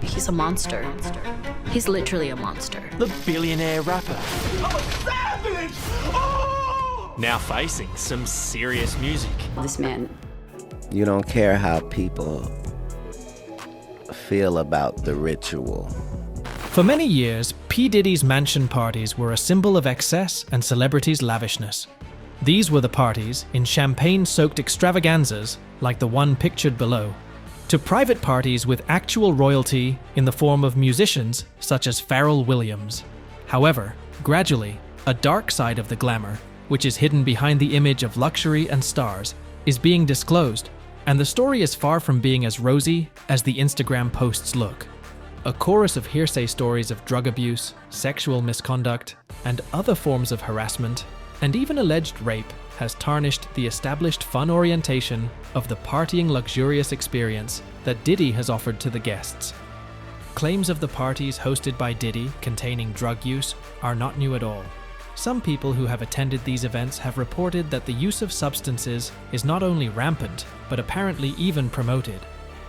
He's a monster. He's literally a monster. The billionaire rapper. I'm a savage! Oh! Now facing some serious music. This man. You don't care how people feel about the ritual. For many years, P. Diddy's mansion parties were a symbol of excess and celebrities' lavishness. These were the parties in champagne-soaked extravaganzas like the one pictured below, to private parties with actual royalty in the form of musicians such as Pharrell Williams. However, gradually, a dark side of the glamour, which is hidden behind the image of luxury and stars, is being disclosed, and the story is far from being as rosy as the Instagram posts look. A chorus of hearsay stories of drug abuse, sexual misconduct, and other forms of harassment, and even alleged rape, has tarnished the established fun orientation of the partying luxurious experience that Diddy has offered to the guests. Claims of the parties hosted by Diddy containing drug use are not new at all. Some people who have attended these events have reported that the use of substances is not only rampant, but apparently even promoted.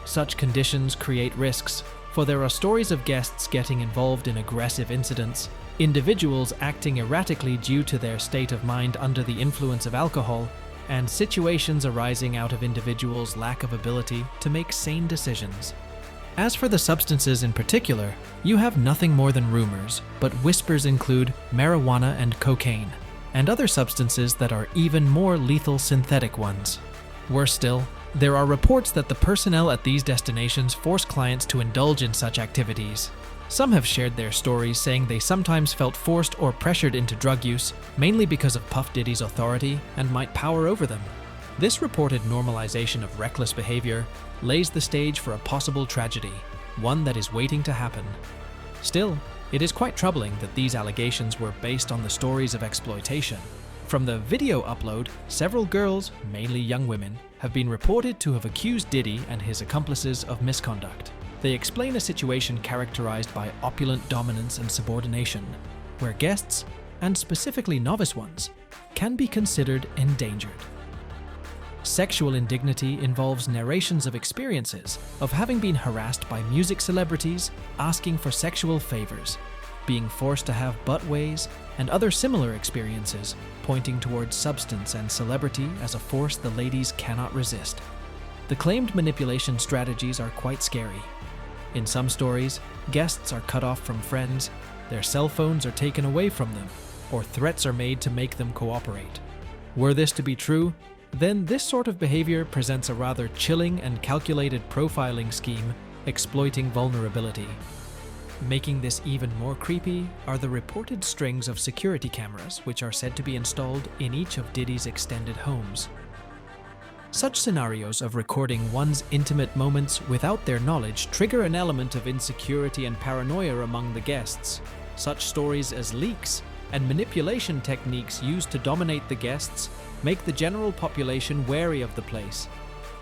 Such conditions create risks, for there are stories of guests getting involved in aggressive incidents, individuals acting erratically due to their state of mind under the influence of alcohol, and situations arising out of individuals' lack of ability to make sane decisions. As for the substances in particular, you have nothing more than rumors, but whispers include marijuana and cocaine, and other substances that are even more lethal synthetic ones. Worse still, there are reports that the personnel at these destinations force clients to indulge in such activities. Some have shared their stories saying they sometimes felt forced or pressured into drug use, mainly because of Puff Diddy's authority and might power over them. This reported normalization of reckless behavior lays the stage for a possible tragedy, one that is waiting to happen. Still, it is quite troubling that these allegations were based on the stories of exploitation. From the video upload, several girls, mainly young women, have been reported to have accused Diddy and his accomplices of misconduct. They explain a situation characterized by opulent dominance and subordination, where guests, and specifically novice ones, can be considered endangered. Sexual indignity involves narrations of experiences of having been harassed by music celebrities asking for sexual favors, being forced to have buttways, and other similar experiences pointing towards substance and celebrity as a force the ladies cannot resist. The claimed manipulation strategies are quite scary. In some stories, guests are cut off from friends, their cell phones are taken away from them, or threats are made to make them cooperate. Were this to be true, then this sort of behavior presents a rather chilling and calculated profiling scheme exploiting vulnerability. Making this even more creepy are the reported strings of security cameras which are said to be installed in each of Diddy's extended homes. Such scenarios of recording one's intimate moments without their knowledge trigger an element of insecurity and paranoia among the guests. Such stories as leaks and manipulation techniques used to dominate the guests make the general population wary of the place.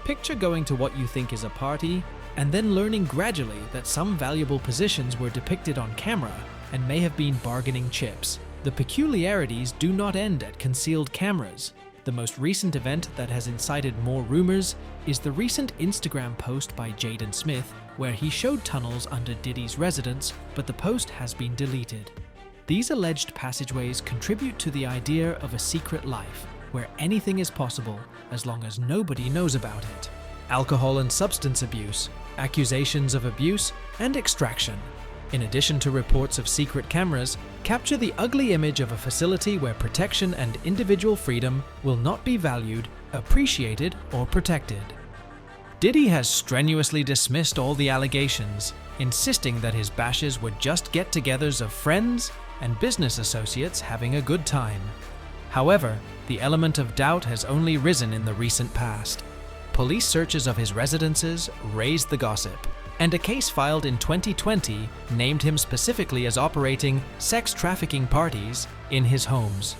Picture going to what you think is a party, and then learning gradually that some valuable positions were depicted on camera and may have been bargaining chips. The peculiarities do not end at concealed cameras. The most recent event that has incited more rumors is the recent Instagram post by Jaden Smith, where he showed tunnels under Diddy's residence, but the post has been deleted. These alleged passageways contribute to the idea of a secret life, where anything is possible as long as nobody knows about it. Alcohol and substance abuse, accusations of abuse, and extraction, in addition to reports of secret cameras, capture the ugly image of a facility where protection and individual freedom will not be valued, appreciated, or protected. Diddy has strenuously dismissed all the allegations, insisting that his bashes were just get-togethers of friends and business associates having a good time. However, the element of doubt has only risen in the recent past. Police searches of his residences raised the gossip, and a case filed in 2020 named him specifically as operating sex trafficking parties in his homes.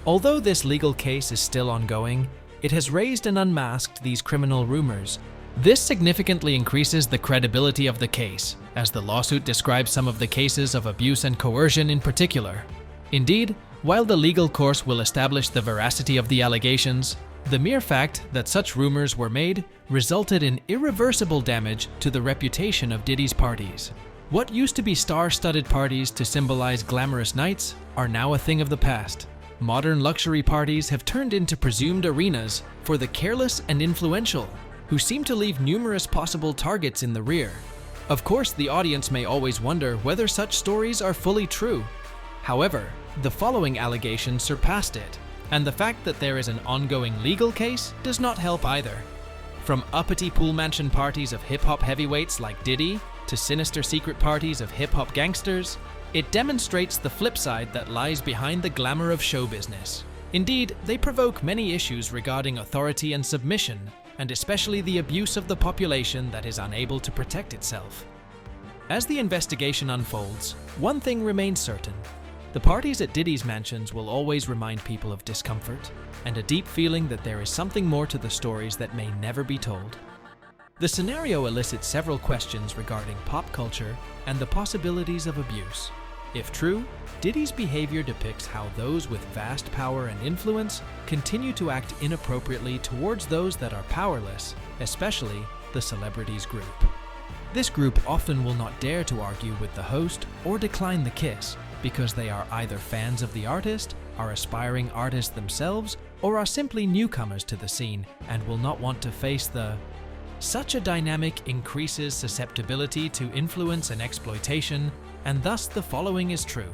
Although this legal case is still ongoing, it has raised and unmasked these criminal rumors. This significantly increases the credibility of the case, as the lawsuit describes some of the cases of abuse and coercion in particular. Indeed, while the legal course will establish the veracity of the allegations, The mere fact that such rumors were made resulted in irreversible damage to the reputation of Diddy's parties. What used to be star-studded parties to symbolize glamorous nights are now a thing of the past. Modern luxury parties have turned into presumed arenas for the careless and influential, who seem to leave numerous possible targets in the rear. Of course, the audience may always wonder whether such stories are fully true. However, the following allegation surpassed it, and the fact that there is an ongoing legal case does not help either. From uppity pool mansion parties of hip-hop heavyweights like Diddy to sinister secret parties of hip-hop gangsters, it demonstrates the flip side that lies behind the glamour of show business. Indeed, they provoke many issues regarding authority and submission, and especially the abuse of the population that is unable to protect itself. As the investigation unfolds, one thing remains certain. The parties at Diddy's mansions will always remind people of discomfort and a deep feeling that there is something more to the stories that may never be told. The scenario elicits several questions regarding pop culture and the possibilities of abuse. If true, Diddy's behavior depicts how those with vast power and influence continue to act inappropriately towards those that are powerless, especially the celebrities group. This group often will not dare to argue with the host or decline the kiss because they are either fans of the artist, are aspiring artists themselves, or are simply newcomers to the scene and will not want to face the... Such a dynamic increases susceptibility to influence and exploitation, and thus the following is true.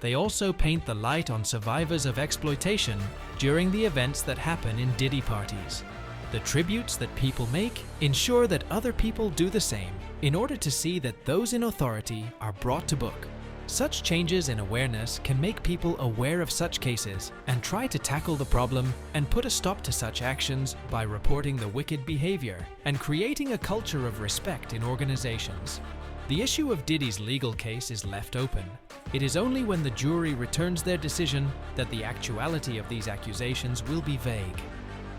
They also paint the light on survivors of exploitation during the events that happen in Diddy parties. The tributes that people make ensure that other people do the same in order to see that those in authority are brought to book. Such changes in awareness can make people aware of such cases and try to tackle the problem and put a stop to such actions by reporting the wicked behavior and creating a culture of respect in organizations. The issue of Diddy's legal case is left open. It is only when the jury returns their decision that the actuality of these accusations will be vague.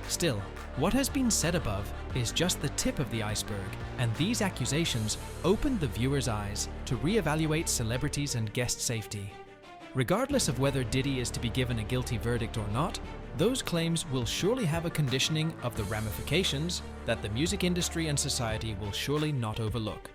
Still, what has been said above is just the tip of the iceberg, and these accusations opened the viewer's eyes to reevaluate celebrities and guest safety. Regardless of whether Diddy is to be given a guilty verdict or not, those claims will surely have a conditioning of the ramifications that the music industry and society will surely not overlook.